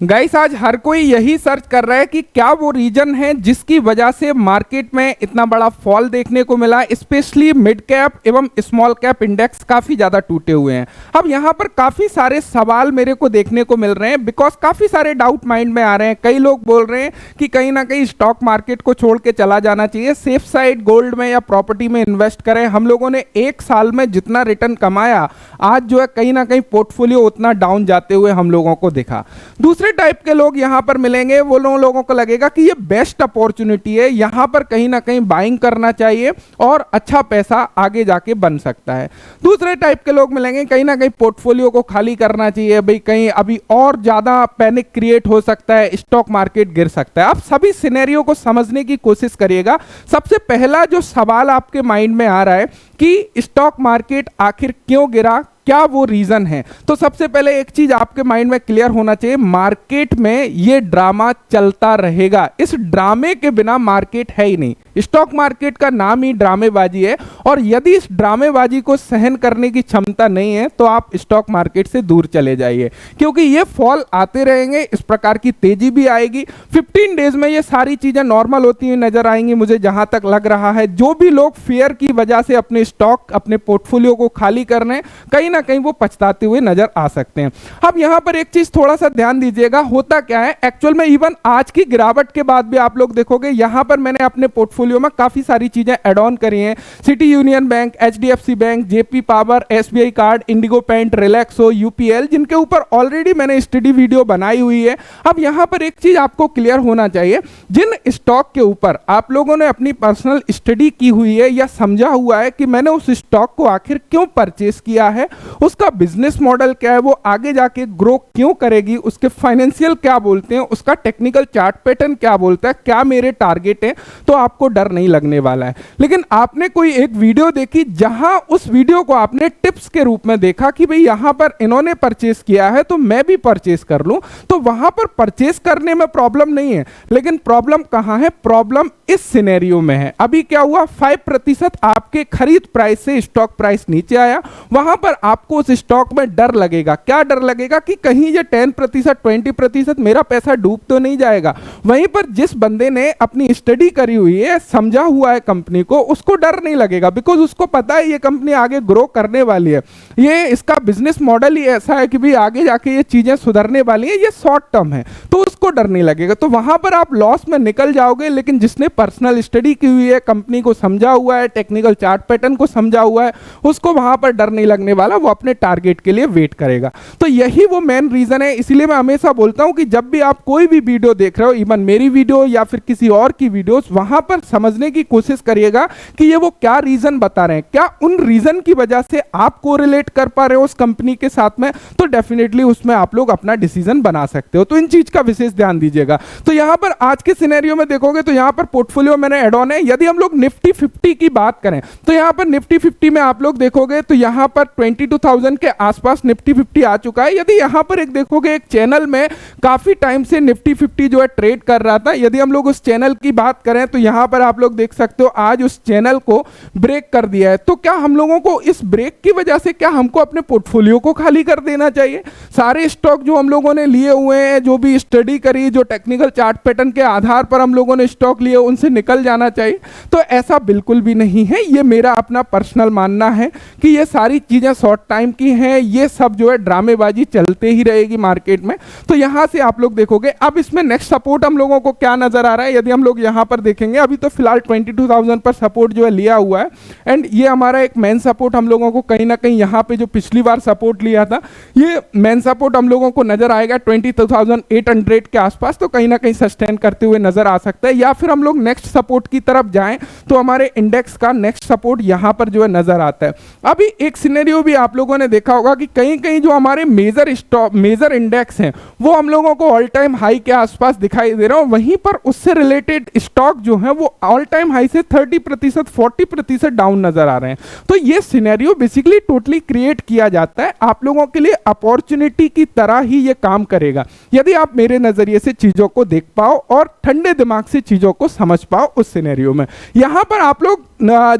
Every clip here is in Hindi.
गाइस आज हर कोई यही सर्च कर रहा है कि क्या वो रीजन है जिसकी वजह से मार्केट में इतना बड़ा फॉल देखने को मिला। स्पेशली मिड कैप एवं स्मॉल कैप इंडेक्स काफी ज्यादा टूटे हुए हैं। अब यहाँ पर काफी सारे सवाल मेरे को देखने को मिल रहे हैं, बिकॉज काफी सारे डाउट माइंड में आ रहे हैं। कई लोग बोल रहे हैं कि कहीं ना कहीं स्टॉक मार्केट को छोड़ के चला जाना चाहिए, सेफ साइड गोल्ड में या प्रॉपर्टी में इन्वेस्ट करें। हम लोगों ने एक साल में जितना रिटर्न कमाया, आज जो है कहीं ना कहीं पोर्टफोलियो उतना डाउन जाते हुए हम लोगों को दिखा। दूसरे टाइप के लोग यहां पर मिलेंगे, वो लोगों को लगेगा कि ये बेस्ट अपॉर्चुनिटी है, यहां पर कहीं ना कहीं बाइंग करना चाहिए और अच्छा पैसा आगे जाके बन सकता है। दूसरे टाइप के लोग मिलेंगे, कहीं ना कहीं पोर्टफोलियो को खाली करना चाहिए, भाई कहीं अभी और ज्यादा पैनिक क्रिएट हो सकता है, स्टॉक मार्केट गिर सकता है। आप सभी सिनेरियो को समझने की कोशिश करिएगा। सबसे पहला जो सवाल आपके माइंड में आ रहा है कि स्टॉक मार्केट आखिर क्यों गिरा, क्या वो रीजन है, तो सबसे पहले एक चीज आपके माइंड में क्लियर होना चाहिए, मार्केट में ये ड्रामा चलता रहेगा। इस ड्रामे के बिना मार्केट है ही नहीं। स्टॉक मार्केट का नाम ही ड्रामेबाजी है, और यदि इस ड्रामेबाजी को सहन करने की क्षमता नहीं है तो आप स्टॉक मार्केट से दूर चले जाइए, क्योंकि ये फॉल आते रहेंगे, इस प्रकार की तेजी भी आएगी। 15 डेज में ये सारी चीजें नॉर्मल होती हुई नजर आएंगी। मुझे जहां तक लग रहा है, जो भी लोग फियर की वजह से अपने स्टॉक, अपने पोर्टफोलियो को खाली कर रहे हैं, कहीं ना कहीं वो पछताते हुए नजर आ सकते हैं। अब यहां पर एक चीज थोड़ा सा ध्यान दीजिएगा, होता क्या है एक्चुअल में, इवन आज की गिरावट के बाद भी आप लोग देखोगे यहां पर मैंने अपने पोर्टफोलियो में काफी सारी चीजें ऐड ऑन करी हैं। City union bank, HDFC bank, JP power, SBI card, Indigo paint, Relaxo, UPL, जिनके ऊपर ऑलरेडी मैंने स्टडी वीडियो बनाई हुई है। अब यहां पर एक चीज आपको क्लियर होना चाहिए, जिन स्टॉक के ऊपर आप लोगों ने अपनी पर्सनल स्टडी की हुई है या समझा हुआ है कि मैंने उस स्टॉक को आखिर क्यों परचेस किया है, उसका बिजनेस मॉडल क्या है, वो आगे जाके ग्रो क्यों करेगी, उसके फाइनेंशियल क्या बोलते हैं, उसका टेक्निकल चार्ट पैटर्न क्या बोलता है, क्या मेरे टारगेट है, तो आपको डर नहीं लगने वाला है। लेकिन आपने कोई एक वीडियो देखी, जहां उस वीडियो को आपने टिप्स के रूप में देखा कि भाई यहां पर इन्होंने परचेस किया है तो मैं भी परचेस कर लूं, तो वहां पर परचेस करने में प्रॉब्लम नहीं है। लेकिन प्रॉब्लम कहां है, प्रॉब्लम इस सिनेरियो में है। अभी क्या हुआ, 5% आपके खरीद प्राइस से स्टॉक प्राइस नीचे आया, वहां पर आपको उस स्टॉक में डर लगेगा। क्या डर लगेगा कि कहीं ये 10%, 20% मेरा पैसा डूब तो नहीं जाएगा। वहीं पर जिस बंदे ने अपनी स्टडी करी हुई है, समझा हुआ है कंपनी को, उसको डर नहीं लगेगा, बिकॉज उसको पता है ये कंपनी आगे ग्रो करने वाली है, ये इसका बिजनेस मॉडल ही ऐसा है कि भाई आगे जाके ये चीजें सुधरने वाली है, ये शॉर्ट टर्म है, तो उसको डर नहीं लगेगा। तो वहां पर आप लॉस में निकल जाओगे। लेकिन जिसने पर्सनल स्टडी की हुई है, कंपनी को समझा हुआ है, टेक्निकल चार्ट पैटर्न को समझा हुआ है, उसको वहां पर डर नहीं लगने वाला, वो अपने टारगेट के लिए वेट करेगा। तो यही वो मेन रीजन है। इसलिए मैं हमेशा बोलता हूं कि जब भी आप कोई भी वीडियो देख रहे हो, इवन मेरी वीडियो या फिर किसी और की वीडियोस, वहां पर समझने की कोशिश करिएगा कि ये वो क्या रीजन बता रहे हैं, क्या उन रीजन की वजह से आप कोरिलेट कर पा रहे हो उस कंपनी के साथ में, तो डेफिनेटली उसमें आप लोग अपना डिसीजन बना सकते हो। तो इन चीज का विशेष ध्यान दीजिएगा। तो यहां पर आज के सिनेरियो में देखोगे तो यहां पर पोर्टफोलियो मैंने एड ऑन है। यदि हम लोग निफ्टी 50 की बात करें तो यहां पर निफ्टी 50 में आप लोग देखोगे तो यहां पर 22,000 के आसपास निफ्टी 50 आ चुका है। यदि यहां पर एक देखोगे, एक चैनल में काफी टाइम से निफ्टी 50 जो है ट्रेड कर रहा था। यदि हम लोग उस चैनल की बात करें तो यहां पर आप लोग देख सकते हो आज उस चैनल को ब्रेक कर दिया है। तो क्या हम लोगों को इस ब्रेक की वजह से क्या हमको अपने पोर्टफोलियो को खाली कर देना चाहिए? सारे स्टॉक जो हम लोगों ने लिए हुए हैं, जो भी स्टडी करी, जो टेक्निकल चार्ट पैटर्न के आधार पर हम लोगों ने स्टॉक लिए, उनसे निकल जाना चाहिए? तो ऐसा बिल्कुल भी नहीं है। ये मेरा अपना पर्सनल मानना है कि ये सारी चीजें शॉर्ट टाइम की हैं, ये सब जो है ड्रामेबाजी चलते ही रहेगी मार्केट में। तो यहां से आप लोग देखोगे, अब इसमें नेक्स्ट सपोर्ट हम लोगों को क्या नजर आ रहा है, यदि हम लोग यहां पर देखेंगे, अभी तो फिलहाल 22,000 पर सपोर्ट जो है लिया हुआ है, एंड ये हमारा एक मेन सपोर्ट हम लोगों को कहीं ना कहीं यहां पे जो पिछली बार सपोर्ट लिया था, ये मेन सपोर्ट हम लोगों को नजर आएगा 22,800 के आसपास, तो कहीं ना कहीं सस्टेन करते हुए नजर आ सकता है। या फिर हम लोग नेक्स्ट सपोर्ट की तरफ जाएं तो हमारे इंडेक्स का नेक्स्ट सपोर्ट यहां पर जो है नजर आता है। अभी एक सिनेरियो भी आप लोगों ने देखा होगा कि कहीं कहीं जो हमारे मेजर इंडेक्स हैं वो हम लोगों को ऑल टाइम हाई के आसपास दिखाई दे रहा है, वहीं पर उससे रिलेटेड स्टॉक जो है वो ऑल टाइम हाई से 30% 40% डाउन नजर आ रहे हैं। तो ये सिनेरियो बेसिकली टोटली क्रिएट किया जाता है आप लोगों के लिए अपॉर्चुनिटी की तरह ही ये काम करेगा, यदि आप मेरे नजरिए से चीजों को देख पाओ और ठंडे दिमाग से चीजों को समझ पाओ। उस सिनेरियो में यहां पर आप लोग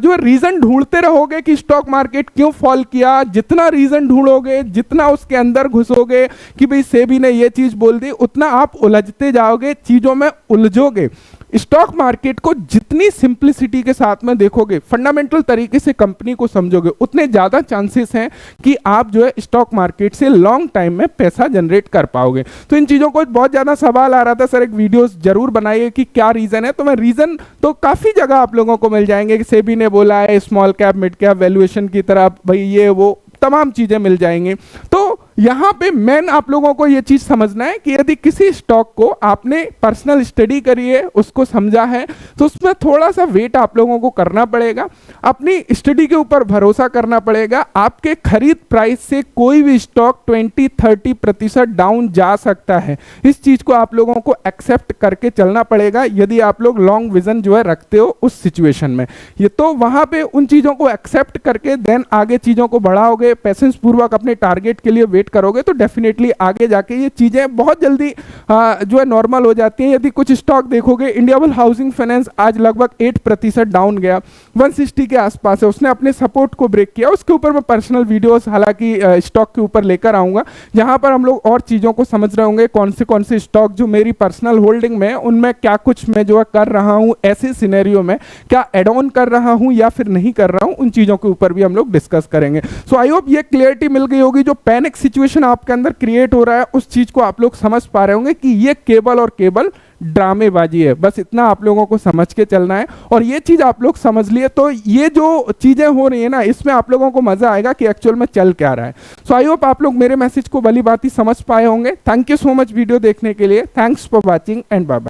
जो रीजन ढूंढते रहोगे कि स्टॉक मार्केट क्यों फॉल किया, जितना रीजन ढूंढोगे, जितना उसके अंदर घुसोगे कि भाई सेबी ने ये चीज बोल दी, उतना आप उलझते जाओगे, चीजों में उलझोगे। स्टॉक मार्केट को जितनी सिंप्लिसिटी के साथ में देखोगे, फंडामेंटल तरीके से कंपनी को समझोगे, उतने ज्यादा चांसेस हैं कि आप जो है स्टॉक मार्केट से लॉन्ग टाइम में पैसा जनरेट कर पाओगे। तो इन चीजों को बहुत ज्यादा सवाल आ रहा था, सर एक वीडियो जरूर बनाइए कि क्या रीजन है। तो मैं रीजन तो काफी जगह आप लोगों को मिल जाएंगे कि सेबी ने बोला है, small cap mid cap valuation की तरह, भाई ये वो तमाम चीजें मिल जाएंगी। तो यहां पे मेन आप लोगों को यह चीज समझना है कि यदि किसी स्टॉक को आपने पर्सनल स्टडी करी है, उसको समझा है, तो उसमें थोड़ा सा वेट आप लोगों को करना पड़ेगा, अपनी स्टडी के ऊपर भरोसा करना पड़ेगा। आपके खरीद प्राइस से कोई भी स्टॉक 20-30% डाउन जा सकता है। इस चीज को आप लोगों को एक्सेप्ट करके चलना पड़ेगा यदि आप लोग लॉन्ग विजन जो है रखते हो उस सिचुएशन में। ये तो वहां पे उन चीजों को एक्सेप्ट करके देन आगे चीजों को बढ़ाओगे, पेशेंस पूर्वक अपने टारगेट के लिए वेट करोगे, तो डेफिनेटली आगे जाके ये चीजें बहुत जल्दी जो है नॉर्मल हो जाती हैं। यदि कुछ स्टॉक देखोगे, इंडियाबुल हाउसिंग फाइनेंस आज लगभग 8% डाउन गया, 160 के आसपास है, उसने अपने सपोर्ट को ब्रेक किया। उसके ऊपर मैं पर्सनल वीडियोस हालांकि स्टॉक के ऊपर लेकर आऊंगा, जहां पर हम लोग और चीजों को समझ रहे होंगे, कौन से स्टॉक जो मेरी पर्सनल होल्डिंग में उनमें क्या कुछ मैं जो है कर रहा हूं, ऐसे सिनेरियो में क्या एड ऑन कर रहा हूं या फिर नहीं कर रहा हूं, उन चीजों के ऊपर भी हम लोग डिस्कस करेंगे। सो आई होप ये क्लियरिटी मिल गई होगी। जो पैनिक सिचुएशन आपके अंदर क्रिएट हो रहा है, उस चीज को आप लोग समझ पा रहे होंगे कि ये केवल और केवल ड्रामेबाजी है। बस इतना आप लोगों को समझ के चलना है, और ये चीज आप लोग समझ लिए तो ये जो चीजें हो रही है ना, इसमें आप लोगों को मजा आएगा कि एक्चुअल में चल क्या रहा है। सो आई होप आप लोग मेरे मैसेज को भली भांति समझ पाए होंगे। Thank you so much video देखने के लिए। Thanks for watching and bye bye.